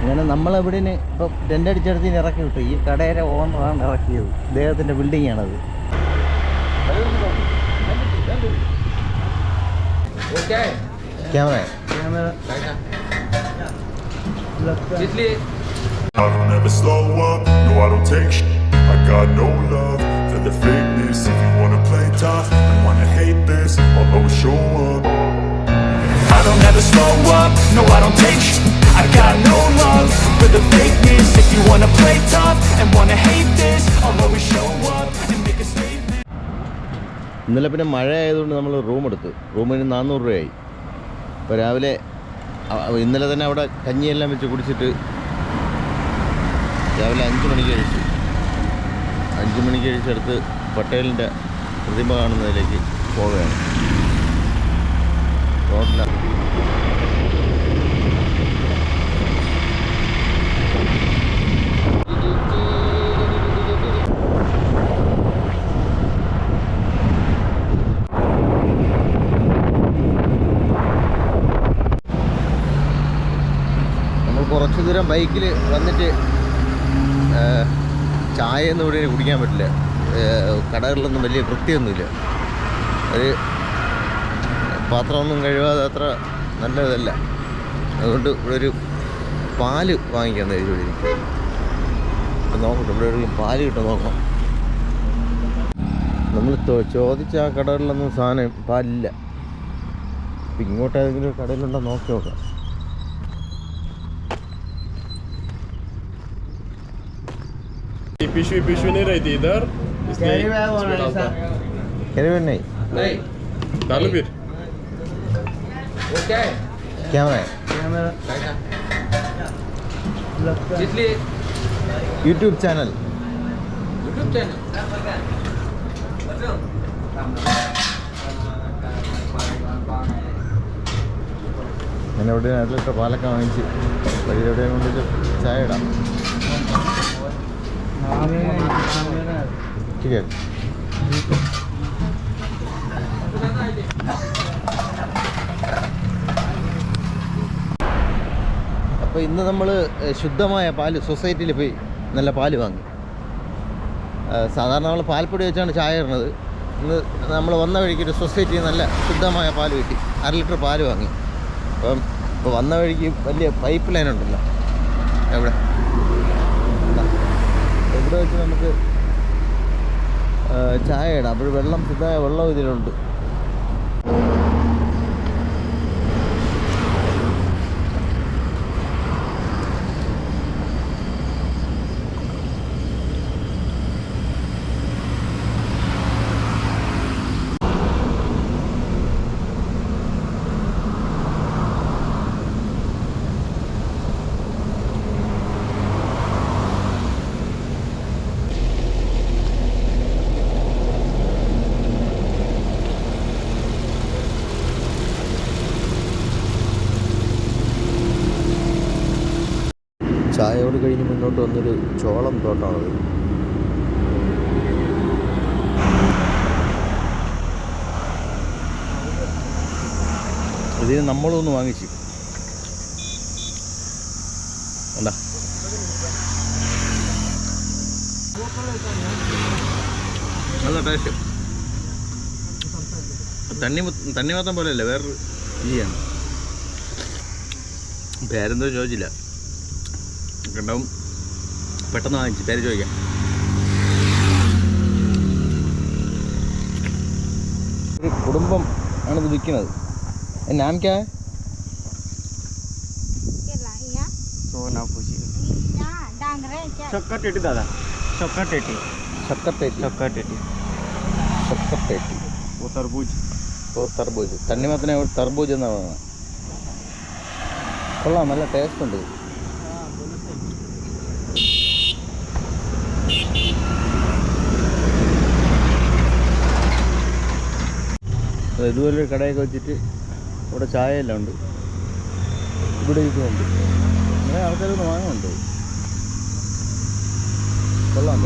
അങ്ങനെ നമ്മളെവിടെ ഇപ്പം ടെൻ്റടിച്ചെടുത്തിന് ഇറക്കി വിട്ടു. ഈ കടയുടെ ഓണറാണ് ഇറക്കിയത്. ഇദ്ദേഹത്തിൻ്റെ ബിൽഡിങ്ങാണത്. Camera I don't ever slow up, no I don't take shit. I got no love for the fakeness. If you wanna play tough and wanna hate this, I'll always show up. I don't ever slow up, no I don't take shit. I got no love for the fakeness. If you wanna play tough and wanna hate this, I'll always show up and make a statement. ഇന്നലെ പിന്നെ മഴ ആയതുകൊണ്ട് നമ്മൾ room എടുത്തു. റൂമിന് 400 രൂപയായി. ഇപ്പോൾ രാവിലെ ഇന്നലെ തന്നെ അവിടെ കഞ്ഞിയെല്ലാം വെച്ച് കുടിച്ചിട്ട് രാവിലെ 5 മണിക്ക് കഴിച്ചു. 5 മണിക്ക് കഴിച്ചെടുത്ത് പട്ടേലിൻ്റെ പ്രതിമ കാണുന്നതിലേക്ക് പോവുകയാണ്. റോഡിലാണ് നമ്മൾ കുറച്ച് ദൂരം ബൈക്കിൽ വന്നിട്ട് ചായ ഒന്നും ഇവിടെ കുടിക്കാൻ പറ്റില്ല. കടകളിലൊന്നും വലിയ വൃത്തിയൊന്നുമില്ല. ഒരു പാത്രമൊന്നും കഴുകാതെ അത്ര നല്ലതല്ല. അതുകൊണ്ട് ഇവിടെ ഒരു പാല് വാങ്ങിക്കാൻ ഇവിടെ നോക്കട്ടെ. ഇവിടെ ഒരു പാല് കിട്ടും നോക്കണം. നമ്മൾ ചോദിച്ച ആ കടകളിലൊന്നും സാധനം പാലില്ല. അപ്പം ഇങ്ങോട്ട് ഏതെങ്കിലും ഒരു കടയിലുണ്ടോ നോക്കി നോക്കാം. पिशवी नहीं रहती इधर, इसलिए कैरी नहीं डालो फिर। कैमरा यूट्यूब चैनल ഞാൻ ഇവിടെ അതിലൊക്കെ പാലൊക്കെ വാങ്ങിച്ച് വഴിയുടെ കൊണ്ടിട്ട് ചായ ഇടാം. ठीक है. അപ്പോൾ ഇന്ന് നമ്മൾ ശുദ്ധമായ പാല് സൊസൈറ്റിയിൽ പോയി നല്ല പാല് വാങ്ങി. സാധാരണ നമ്മൾ പാൽപ്പൊടി വെച്ചാണ് ചായ ഇടുന്നത്. ഇന്ന് നമ്മൾ വന്ന വഴിക്ക് ഒരു സൊസൈറ്റിയിൽ നല്ല ശുദ്ധമായ പാല് കിട്ടി. 1/2 ലിറ്റർ പാല് വാങ്ങി. ഇപ്പോൾ വന്ന വഴിക്ക് വലിയ പൈപ്പ് ലൈൻ ഉണ്ടല്ലോ എവിടെ വെച്ച് നമുക്ക് ചായ ഇടാം. അപ്പോൾ വെള്ളം ശുദ്ധമായ വെള്ളം ഇതിലുണ്ട്. ചായയോട് കഴിഞ്ഞ് മുന്നോട്ട് വന്നൊരു ചോളം തോട്ടമാണത്. ഇതിന് നമ്മളൊന്ന് വാങ്ങിച്ചു. അല്ല നല്ല ടേസ്റ്റ്. തണ്ണിമത്തം പോലെയല്ല, വേറൊരു രുചിയാണ്. പേരെന്തോ ചോദിച്ചില്ല, ഉണ്ടാവും. പെട്ടെന്ന് വാങ്ങിച്ചു. പേര് ചോദിക്കാം. ഒരു കുടുംബം ആണിത് വിൽക്കുന്നത്. നാം ക്യാ തർബൂജ്. തണ്ണിമത്തനെ തർബൂജ് എന്നാണ് പറയുന്നത്. കൊള്ളാം, നല്ല ടേസ്റ്റ് ഉണ്ട്. ഇതുപോലൊരു കടയൊക്കെ വെച്ചിട്ട് ഇവിടെ ചായയെല്ലാം ഉണ്ട്. ഇവിടെ ഇതുണ്ട്. അങ്ങനെ ആൾക്കാരൊന്ന് വാങ്ങുന്നുണ്ട്. കൊള്ളാം.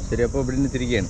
ശരി, അപ്പോൾ ഇവിടെ നിന്ന് തിരിക്കുകയാണ്.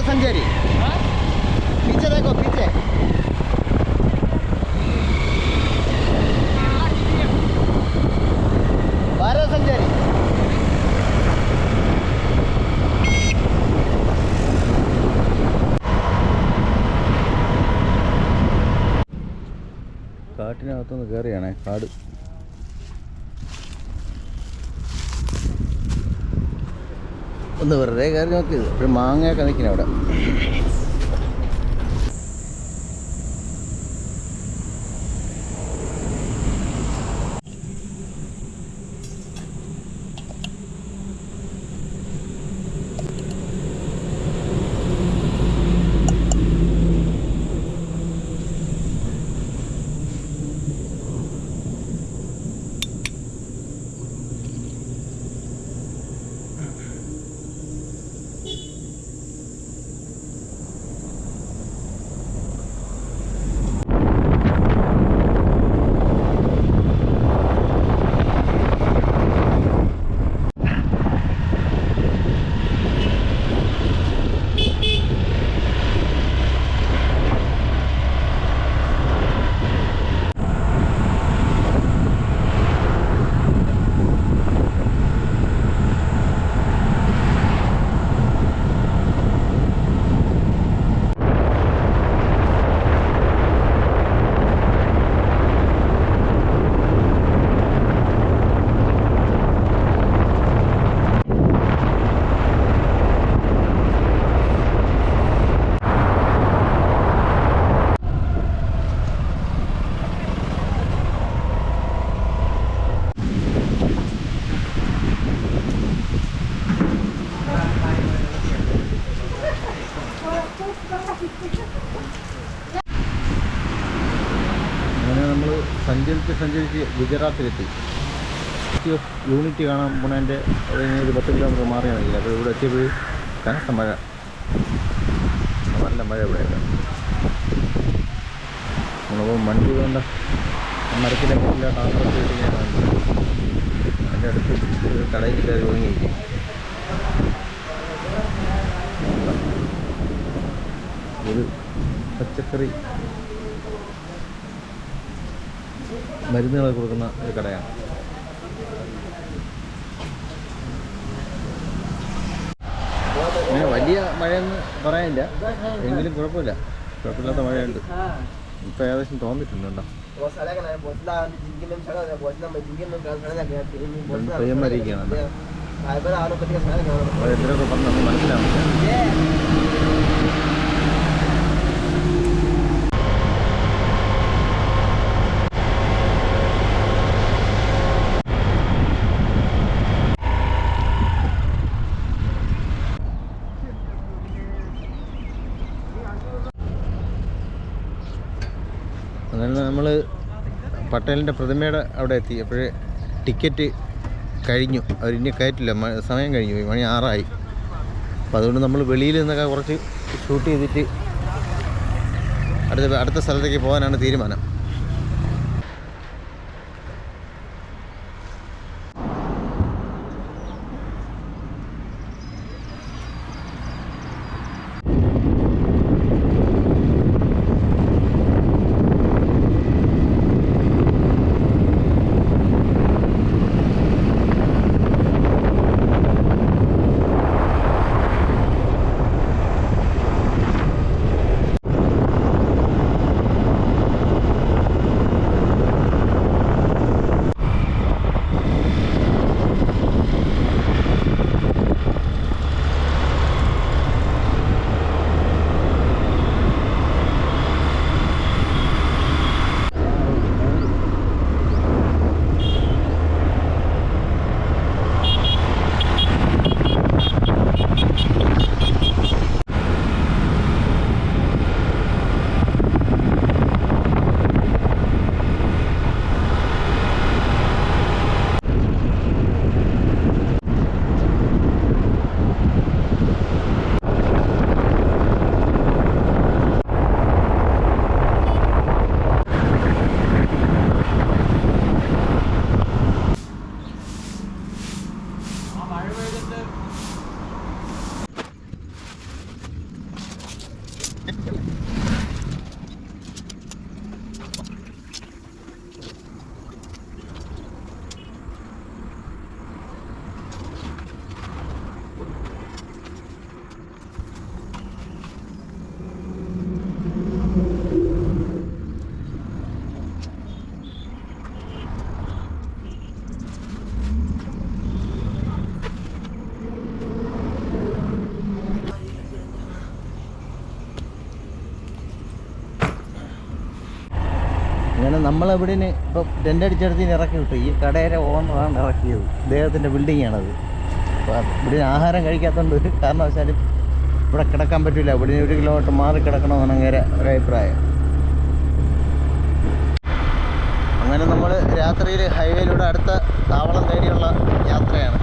संचारी पीछे देखो पीछे बारह संचारी കാട്ടിനകത്തുനിന്ന് കയറിയാണേ കാട് ഒന്ന് വെറുതെ കയറി നോക്കിയത് ഒരു മാങ്ങയൊക്കെ നിൽക്കണം അവിടെ സഞ്ചരിച്ച് ഗുജറാത്തിലെത്തി സിറ്റി ഓഫ് യൂണിറ്റി കാണാൻ പോണതിൻ്റെ ഒരു 10 കിലോമീറ്റർ മാറിയാണെങ്കിൽ അപ്പോൾ ഇവിടെ എത്തിയപ്പോൾ കനത്ത മഴ നല്ല മഴ ഇവിടെയൊക്കെ നമ്മളിപ്പോൾ വണ്ടി കൊണ്ട് മരത്തിൻ്റെ മുകളിലെ ട്രാൻസ്പോർട്ട് ചെയ്തിങ്ങനെ അതിൻ്റെ അടുത്ത് ഒരു കടയിൽ കയറി ഒതുങ്ങിയിരിക്കും ഒരു പച്ചക്കറി മരുന്നുകൾ കൊടുക്കുന്ന ഒരു കടയാണ് അങ്ങനെ വലിയ മഴയൊന്നും പറയാനില്ല എങ്കിലും കുഴപ്പമില്ലാത്ത മഴയുണ്ട് ഇപ്പം ഏകദേശം തോന്നിട്ടുണ്ടോ പയ്യന്മാരിക്കുകയാണ് എന്തിനൊക്കെ പറഞ്ഞ് നമുക്ക് മനസ്സിലാവില്ല അങ്ങനെ നമ്മൾ പട്ടേലിൻ്റെ പ്രതിമയുടെ അവിടെ എത്തി അപ്പോഴേ ടിക്കറ്റ് കഴിഞ്ഞു അവരിനി കയറ്റില്ല സമയം കഴിഞ്ഞു മണി 6 ആയി അപ്പോൾ അതുകൊണ്ട് നമ്മൾ വെളിയിൽ നിന്നൊക്കെ കുറച്ച് ഷൂട്ട് ചെയ്തിട്ട് അടുത്ത സ്ഥലത്തേക്ക് പോകാനാണ് തീരുമാനം അങ്ങനെ നമ്മളിവിടുന്ന് ഇപ്പം ടെൻ്റ് അടിച്ചെടുത്തിന് ഇറക്കി വിട്ടു. ഈ കടയുടെ ഓണറാണ് ഇറക്കിയത്, ഇദ്ദേഹത്തിൻ്റെ ബിൽഡിങ്ങാണത്. അപ്പോൾ ഇവിടെ ആഹാരം കഴിക്കാത്തതുകൊണ്ട് ഒരു കാരണവശാലും ഇവിടെ കിടക്കാൻ പറ്റില്ല. ഇവിടെ 1 കിലോമീറ്റർ മാറി കിടക്കണമെന്നാണ് അങ്ങനെ ഒരഭിപ്രായം. അങ്ങനെ നമ്മൾ രാത്രിയിൽ ഹൈവേയിലൂടെ അടുത്ത താവളം തേടിയുള്ള യാത്രയാണ്.